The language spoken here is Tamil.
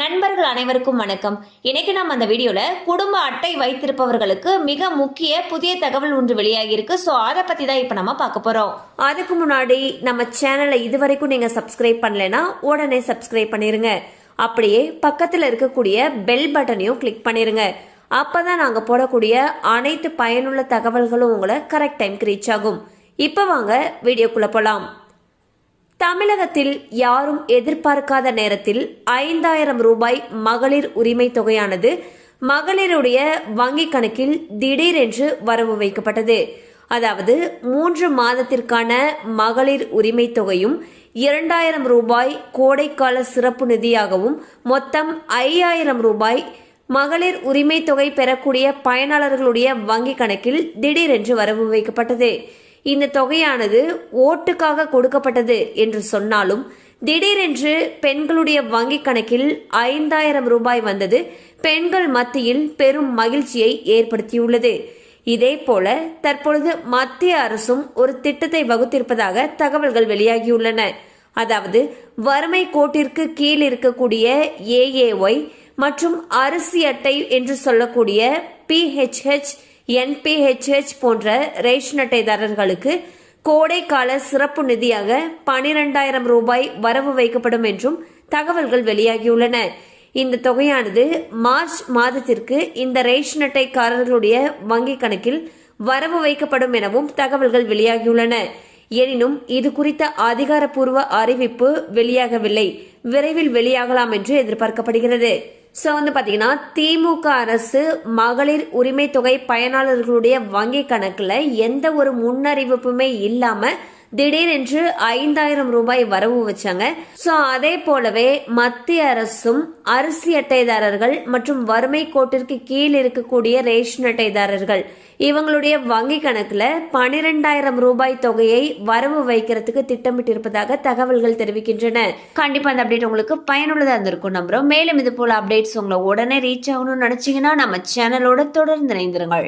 நண்பர்கள் அனைவருக்கும் வணக்கம். இன்னைக்கு நம்ம அந்த வீடியோல குடும்ப அட்டை வைத்திருப்பவர்களுக்கு மிக முக்கிய புதிய தகவல் ஒன்று வெளியாகி இருக்கு. ஸோ அதை பத்தி தான் இப்போ நம்ம பார்க்க போறோம். அதுக்கு முன்னாடி நம்ம சேனலை இதுவரைக்கும் நீங்க சப்ஸ்கிரைப் பண்ணலைன்னா உடனே சப்ஸ்கிரைப் பண்ணிருங்க. அப்படியே பக்கத்தில் இருக்கக்கூடிய பெல் பட்டனையும் கிளிக் பண்ணிருங்க. அப்பதான் நாங்க போடக்கூடிய அனைத்து பயனுள்ள தகவல்களும் உங்களை கரெக்ட் டைம்க்கு ரீச் ஆகும். இப்போ வாங்க வீடியோக்குள்ள போலாம். தமிழகத்தில் யாரும் எதிர்பார்க்காத நேரத்தில் 5000 ரூபாய் மகளிர் உரிமை தொகையானது மகளிருடைய வங்கி கணக்கில் திடீரென்று வரவு வைக்கப்பட்டது. அதாவது 3 மாதத்திற்கான மகளிர் உரிமை தொகையும் 2000 ரூபாய் கோடைக்கால சிறப்பு நிதியாகவும் மொத்தம் 5000 ரூபாய் மகளிர் உரிமை தொகை பெறக்கூடிய பயனாளர்களுடைய வங்கி கணக்கில் திடீரென்று வரவு வைக்கப்பட்டது. இந்த தொகையானது ஓட்டுக்காக கொடுக்கப்பட்டது என்று சொன்னாலும் திடீரென்று பெண்களுடைய வங்கி கணக்கில் 5000 ரூபாய் வந்தது பெண்கள் மத்தியில் பெரும் மகிழ்ச்சியை ஏற்படுத்தியுள்ளது. இதே போல தற்பொழுது மத்திய அரசும் ஒரு திட்டத்தை வகுத்திருப்பதாக தகவல்கள் வெளியாகியுள்ளன. அதாவது வறுமை கோட்டிற்கு கீழ் இருக்கக்கூடிய ஏஏஒய் மற்றும் அரிசி அட்டை என்று சொல்லக்கூடிய PHH NPHH போன்ற ரேஷன் அட்டைதாரர்களுக்கு கோடைக்கால சிறப்பு நிதியாக 12000 ரூபாய் வரவு வைக்கப்படும் என்றும் தகவல்கள் வெளியாகியுள்ளன. இந்த தொகையானது மார்ச் மாதத்திற்கு இந்த ரேஷன் அட்டைக்காரர்களுடைய வங்கி கணக்கில் வரவு வைக்கப்படும் எனவும் தகவல்கள் வெளியாகியுள்ளன. எனினும் இது குறித்த அதிகாரப்பூர்வ அறிவிப்பு வெளியாகவில்லை. விரைவில் வெளியாகலாம் என்று எதிர்பார்க்கப்படுகிறது. ஸோ பாத்தீங்கன்னா திமுக அரசு மகளிர் உரிமை தொகை பயனாளர்களுடைய வங்கி கணக்குல எந்த ஒரு முன்னறிவிப்புமே இல்லாம திடீரென்று 5000 ரூபாய் வரவு வச்சாங்க. சோ அதே போலவே மத்திய அரசும் அரிசி அட்டைதாரர்கள் மற்றும் வறுமை கோட்டிற்கு கீழ் இருக்கக்கூடிய ரேஷன் அட்டைதாரர்கள் இவங்களுடைய வங்கி கணக்குல 12000 ரூபாய் தொகையை வரவு வைக்கிறதுக்கு திட்டமிட்டு இருப்பதாக தகவல்கள் தெரிவிக்கின்றன. கண்டிப்பா அந்த அப்டேட் உங்களுக்கு பயனுள்ளதா இருந்திருக்கும் நம்புறோம். மேலும் இது போல அப்டேட்ஸ் உங்களை உடனே ரீச் ஆகணும்னு நினைச்சீங்கன்னா நம்ம சேனலோட தொடர்ந்து இணைந்திருங்கள்.